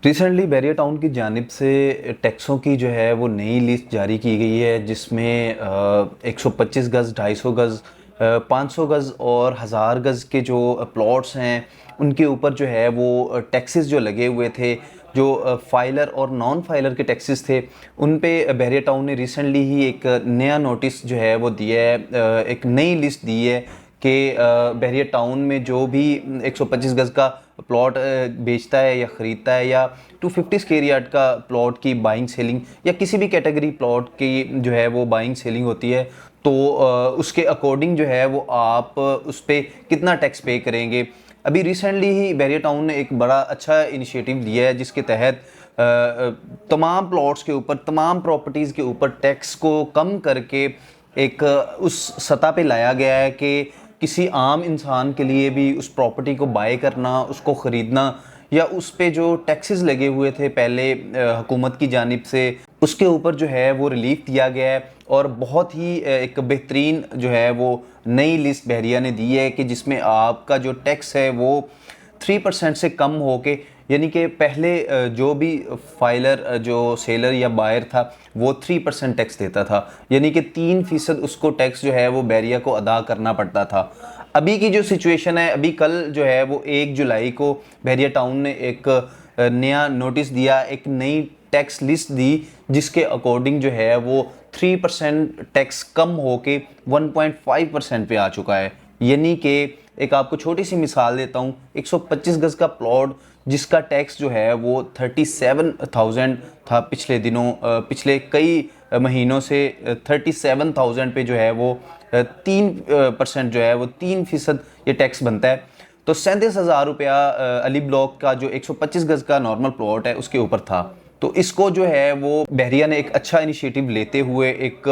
Recently barrier town की जानिब से टैक्सों की जो है वो नई लिस्ट जारी की गई है, जिसमें 125 गज़, 250 गज़, 500 गज़ और 1000 गज़ के जो प्लॉट्स हैं उनके ऊपर जो है वो टैक्सेस जो लगे हुए थे, जो फाइलर और नॉन फाइलर के टैक्सेस थे, उन पे बैरियर टाउन ने रिसेंटली ही एक नया नोटिस जो है वो दिया है, एक नई लिस्ट दी है कि बैरियर टाउन में जो भी 125 गज़ का प्लॉट बेचता है या ख़रीदता है, या 250 स्क्वायर यार्ड का प्लॉट की बाइंग सेलिंग या किसी भी कैटेगरी प्लॉट की जो है वो बाइंग सेलिंग होती है, तो उसके अकॉर्डिंग जो है वो आप उस पर कितना टैक्स पे करेंगे। अभी रिसेंटली ही बैरियर टाउन ने एक बड़ा अच्छा इनिशिएटिव लिया है, जिसके तहत तमाम प्लॉट्स के ऊपर, तमाम प्रॉपर्टीज़ के ऊपर टैक्स को कम करके एक उस सतह पे लाया गया है कि किसी आम इंसान के लिए भी उस प्रॉपर्टी को बाय करना, उसको ख़रीदना, या उस पे जो टैक्सेस लगे हुए थे पहले हुकूमत की जानिब से, उसके ऊपर जो है वो रिलीफ दिया गया है। और बहुत ही एक बेहतरीन जो है वो नई लिस्ट बहरिया ने दी है कि जिसमें आपका जो टैक्स है वो 3% से कम होके, यानी कि पहले जो भी फाइलर जो सेलर या बायर था वो 3% टैक्स देता था, यानी कि 3% उसको टैक्स जो है वो बैरिया को अदा करना पड़ता था। अभी की जो सिचुएशन है, अभी कल जो है वो 1 जुलाई को बैरिया टाउन ने एक नया नोटिस दिया, एक नई टैक्स लिस्ट दी, जिसके अकॉर्डिंग जो है वो 3% टैक्स कम होके 1.5% पे आ चुका है। यानी कि एक आपको छोटी सी मिसाल देता हूँ, 125 गज़ का प्लॉट जिसका टैक्स जो है वो 37,000 था पिछले दिनों, पिछले कई महीनों से 37,000 पे जो है वो 3% जो है वो 3% ये टैक्स बनता है। तो 37,000 रुपया अली ब्लॉक का जो 125 गज़ का नॉर्मल प्लॉट है उसके ऊपर था। तो इसको जो है वो बहरिया ने एक अच्छा इनिशिएटिव लेते हुए एक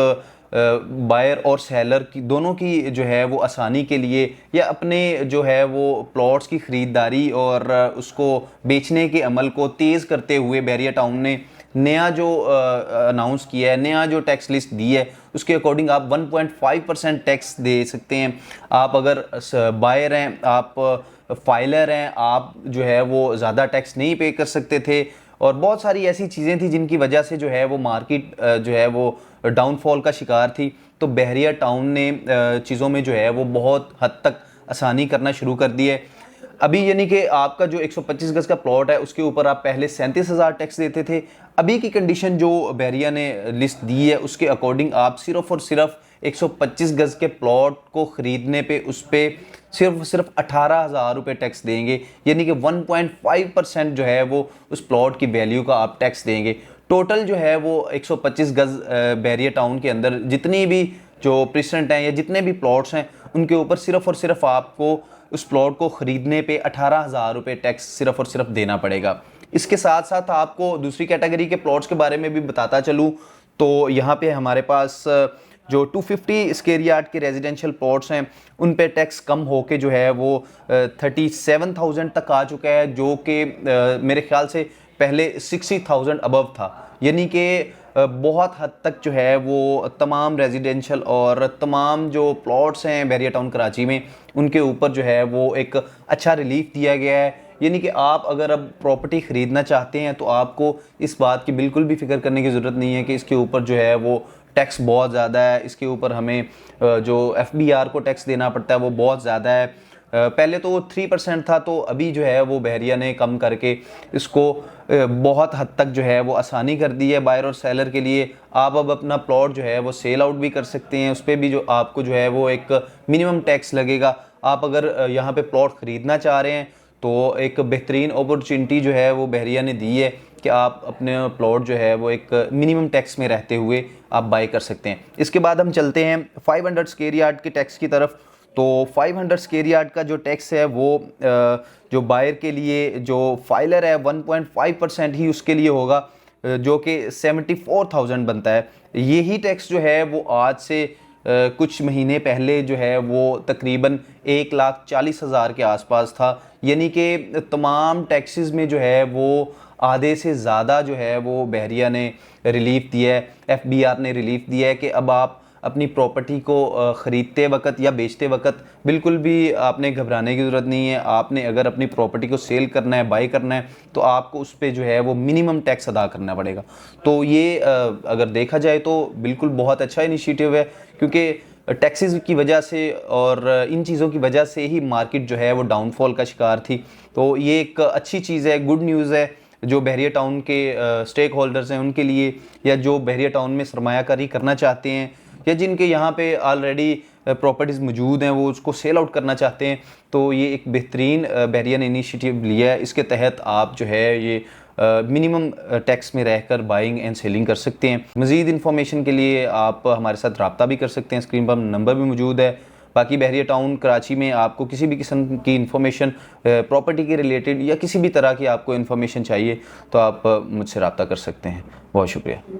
बायर और सेलर की दोनों की जो है वो आसानी के लिए, या अपने जो है वो प्लॉट्स की ख़रीदारी और उसको बेचने के अमल को तेज़ करते हुए बैरियर टाउन ने नया जो अनाउंस किया है, नया जो टैक्स लिस्ट दी है, उसके अकॉर्डिंग आप 1.5% टैक्स दे सकते हैं। आप अगर बायर हैं, आप फाइलर हैं, आप जो है वो ज़्यादा टैक्स नहीं पे कर सकते थे। और बहुत सारी ऐसी चीज़ें थी जिनकी वजह से जो है वो मार्केट जो है वो डाउनफॉल का शिकार थी। तो बहरिया टाउन ने चीज़ों में जो है वो बहुत हद तक आसानी करना शुरू कर दी है। अभी यानी कि आपका जो 125 गज़ का प्लॉट है उसके ऊपर आप पहले 37,000 टैक्स देते थे। अभी की कंडीशन जो बहरिया ने लिस्ट दी है उसके अकॉर्डिंग आप सिर्फ़ और सिर्फ 125 गज़ के प्लॉट को ख़रीदने पे उस पर सिर्फ 18,000 रुपये टैक्स देंगे, यानी कि 1.5% जो है वो उस प्लॉट की वैल्यू का आप टैक्स देंगे। टोटल जो है वो 125 गज़ बैरियर टाउन के अंदर जितनी भी जो प्रेसिडेंट हैं या जितने भी प्लॉट्स हैं उनके ऊपर सिर्फ और सिर्फ आपको उस प्लॉट को ख़रीदने पे 18,000 रुपये टैक्स सिर्फ और सिर्फ देना पड़ेगा। इसके साथ साथ आपको दूसरी कैटेगरी के प्लॉट्स के बारे में भी बताता चलूँ तो यहाँ पे हमारे पास जो 250 स्क्वायर यार्ड के रेजिडेंशियल प्लॉट्स हैं उन पे टैक्स कम होके जो है वो 37,000 तक आ चुका है, जो कि मेरे ख्याल से पहले 60,000 अबव था। यानी कि बहुत हद तक जो है वो तमाम रेजिडेंशियल और तमाम जो प्लॉट्स हैं बैरिया टाउन कराची में उनके ऊपर जो है वो एक अच्छा रिलीफ दिया गया है। यानी कि आप अगर अब प्रॉपर्टी ख़रीदना चाहते हैं तो आपको इस बात की बिल्कुल भी फिक्र करने की ज़रूरत नहीं है कि इसके ऊपर जो है वो टैक्स बहुत ज़्यादा है, इसके ऊपर हमें जो FBR को टैक्स देना पड़ता है वो बहुत ज़्यादा है। पहले तो वो 3% था, तो अभी जो है वो बहरिया ने कम करके इसको बहुत हद तक जो है वो आसानी कर दी है बायर और सेलर के लिए। आप अब अपना प्लॉट जो है वो सेल आउट भी कर सकते हैं, उस पर भी जो आपको जो है वो एक मिनिमम टैक्स लगेगा। आप अगर यहाँ पे प्लॉट ख़रीदना चाह रहे हैं तो एक बेहतरीन अपॉर्चुनिटी जो है वो बहरिया ने दी है कि आप अपने प्लॉट जो है वो एक मिनिमम टैक्स में रहते हुए आप बाय कर सकते हैं। इसके बाद हम चलते हैं 500 स्क्वायर यार्ड के टैक्स की तरफ। तो 500 स्क्वायर यार्ड का जो टैक्स है वो जो बायर के लिए, जो फाइलर है 1.5% ही उसके लिए होगा, जो कि 74,000 बनता है। यही टैक्स जो है वो आज से कुछ महीने पहले जो है वो तकरीबन 1,40,000 के आसपास था। यानी कि तमाम टैक्सेस में जो है वो आधे से ज़्यादा जो है वो बहरिया ने रिलीफ दिया है, FBR ने रिलीफ दिया है कि अब आप अपनी प्रॉपर्टी को ख़रीदते वक्त या बेचते वक्त बिल्कुल भी आपने घबराने की ज़रूरत नहीं है। आपने अगर अपनी प्रॉपर्टी को सेल करना है, बाई करना है, तो आपको उस पर जो है वो मिनिमम टैक्स अदा करना पड़ेगा। तो ये अगर देखा जाए तो बिल्कुल बहुत अच्छा इनिशिएटिव है, क्योंकि टैक्सेस की वजह से और इन चीज़ों की वजह से ही मार्केट जो है वो डाउनफॉल का शिकार थी। तो ये एक अच्छी चीज़ है, गुड न्यूज़ है जो बहरिया टाउन के स्टेक होल्डर्स हैं उनके लिए, या जो बहरिया टाउन में सरमायाकारी करना चाहते हैं, या जिनके यहाँ पे ऑलरेडी प्रॉपर्टीज़ मौजूद हैं वो उसको सेल आउट करना चाहते हैं। तो ये एक बेहतरीन बहरिया ने इनिशिएटिव लिया है। इसके तहत आप जो है ये मिनिमम टैक्स में रहकर बाइंग एंड सेलिंग कर सकते हैं। मज़ीद इन्फॉर्मेशन के लिए आप हमारे साथ रब्ता भी कर सकते हैं, स्क्रीन पर नंबर भी मौजूद है। बाकी बहरिया टाउन कराची में आपको किसी भी किस्म की इन्फॉर्मेशन प्रॉपर्टी के रिलेटेड या किसी भी तरह की आपको इन्फॉर्मेशन चाहिए तो आप मुझसे रब्ता कर सकते हैं। बहुत शुक्रिया।